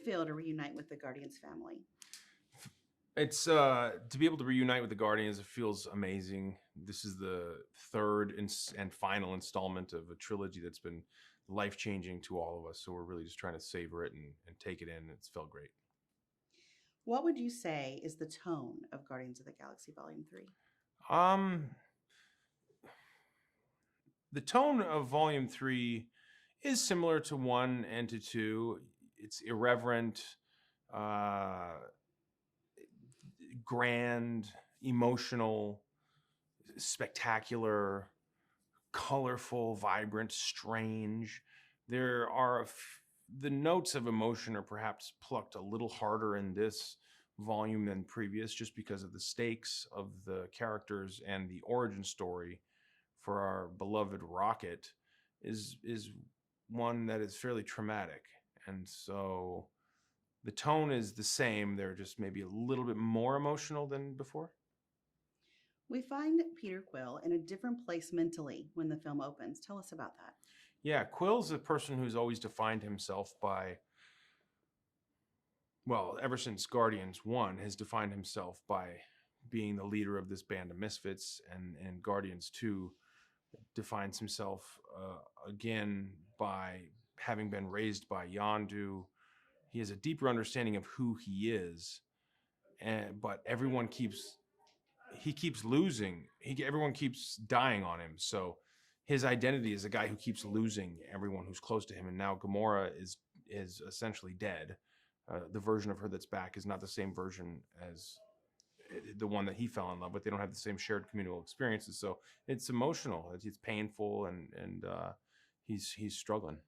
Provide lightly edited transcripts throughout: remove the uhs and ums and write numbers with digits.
feel to reunite with the Guardians family? It's to be able to reunite with the Guardians. It feels amazing. This is the third and final installment of a trilogy that's been life changing to all of us. So we're really just trying to savor it and take it in. It's felt great. What would you say is the tone of Guardians of the Galaxy Volume 3? Um, the tone of Volume Three is similar to one and to two. It's irreverent, uh, grand, emotional, spectacular, colorful, vibrant, strange. There are the notes of emotion are perhaps plucked a little harder in this volume than previous, just because of the stakes of the characters and the origin story for our beloved Rocket is one that is fairly traumatic, and so the tone is the same. They're just maybe a little bit more emotional than before. We find Peter Quill in a different place mentally when the film opens. Tell us about that. Yeah, Quill's a person who's always defined himself by, well, ever since Guardians 1, has defined himself by being the leader of this band of misfits, and Guardians 2 defines himself again by having been raised by Yondu. He has a deeper understanding of who he is, but he keeps losing. Everyone keeps dying on him. So his identity is a guy who keeps losing everyone who's close to him. And now Gamora is essentially dead. The version of her that's back is not the same version as the one that he fell in love with. They don't have the same shared communal experiences. So it's emotional. It's painful, and he's struggling.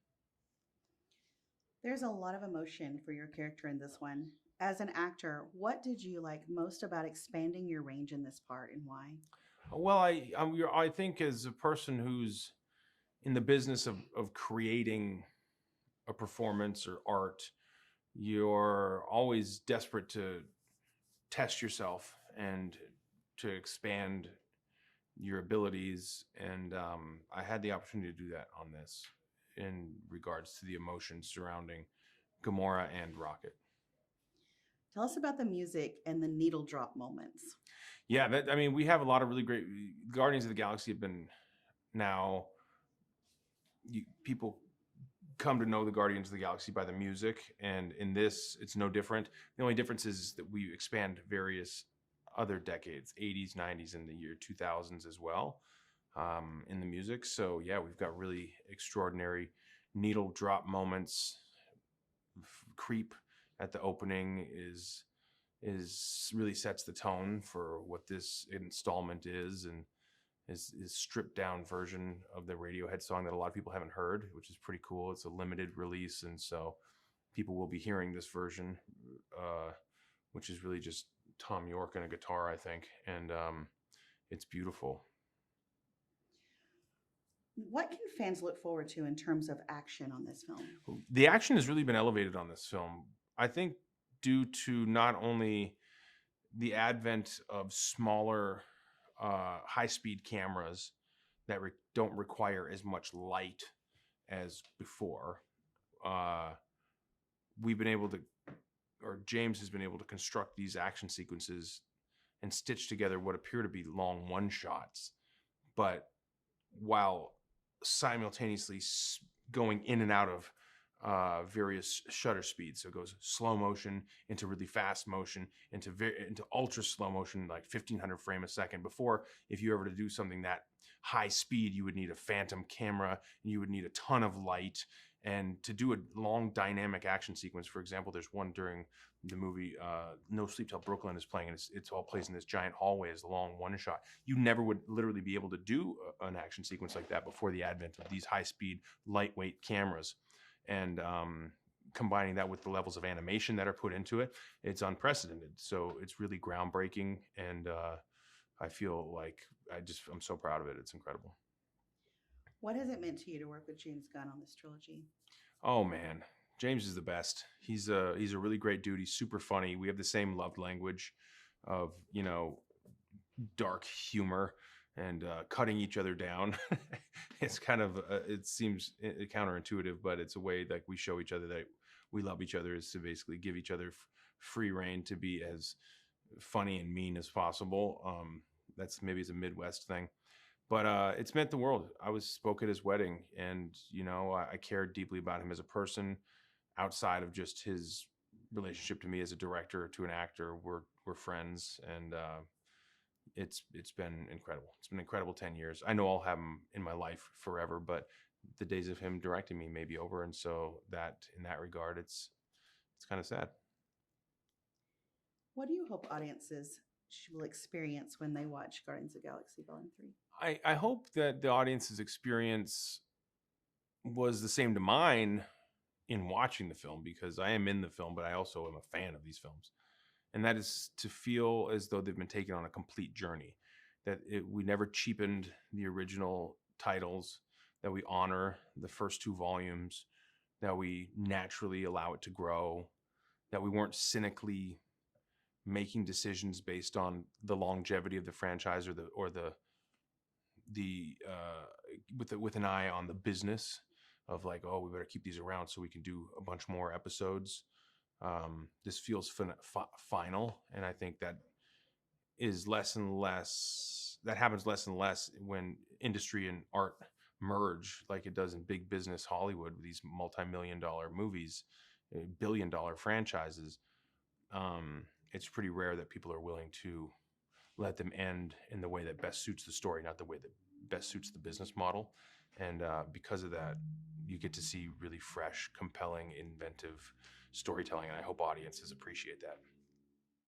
There's a lot of emotion for your character in this one. As an actor, what did you like most about expanding your range in this part and why? Well, I think as a person who's in the business of creating a performance or art, you're always desperate to test yourself and to expand your abilities. And I had the opportunity to do that on this in regards to the emotions surrounding Gamora and Rocket. Tell us about the music and the needle drop moments. Yeah, I mean, we have a lot of really great Guardians of the Galaxy have been now. People come to know the Guardians of the Galaxy by the music, and in this, it's no different. The only difference is that we expand various other decades, 80s, 90s, and the year 2000s as well, in the music. So yeah, we've got really extraordinary needle drop moments. Creep at the opening is really sets the tone for what this installment is, and is stripped down version of the Radiohead song that a lot of people haven't heard, which is pretty cool. It's a limited release, and so people will be hearing this version, which is really just Tom York and a guitar, I think, and it's beautiful. What can fans look forward to in terms of action on this film? The action has really been elevated on this film, I think, due to not only the advent of smaller, high-speed cameras that don't require as much light as before. We've been able to, or James has been able to construct these action sequences and stitch together what appear to be long one-shots, but while simultaneously going in and out of various shutter speeds. So it goes slow motion into really fast motion into ultra slow motion, like 1500 frame a second. Before, if you ever to do something that high speed, you would need a phantom camera and you would need a ton of light. And to do a long dynamic action sequence, for example, there's one during the movie No Sleep Till Brooklyn is playing, and it's all plays in this giant hallway as a long one shot. You never would literally be able to do an action sequence like that before the advent of these high speed, lightweight cameras. And combining that with the levels of animation that are put into it, it's unprecedented. So it's really groundbreaking, and I feel like I'm so proud of it. It's incredible. What has it meant to you to work with James Gunn on this trilogy? Oh man, James is the best. He's a really great dude. He's super funny. We have the same love language of, dark humor and cutting each other down. It's kind of it seems counterintuitive, but it's a way like we show each other that we love each other is to basically give each other free reign to be as funny and mean as possible. That's maybe it's a Midwest thing, but it's meant the world. I spoke at his wedding, and I cared deeply about him as a person outside of just his relationship to me as a director to an actor. We're friends, and it's been incredible. It's been an incredible 10 years. I know I'll have him in my life forever, but the days of him directing me may be over, and so that in that regard, it's kind of sad. What do you hope audiences will experience when they watch Guardians of the Galaxy Volume 3? I hope that the audience's experience was the same to mine in watching the film, because I am in the film, but I also am a fan of these films. And that is to feel as though they've been taken on a complete journey, that we never cheapened the original titles, that we honor the first 2 volumes, that we naturally allow it to grow, that we weren't cynically making decisions based on the longevity of the franchise with an eye on the business of like, oh, we better keep these around so we can do a bunch more episodes. This feels final, and I think that is less and less. That happens less and less when industry and art merge, like it does in big business Hollywood with these multi-million-dollar movies, billion-dollar franchises. It's pretty rare that people are willing to let them end in the way that best suits the story, not the way that best suits the business model. And because of that, you get to see really fresh, compelling, inventive storytelling, and I hope audiences appreciate that.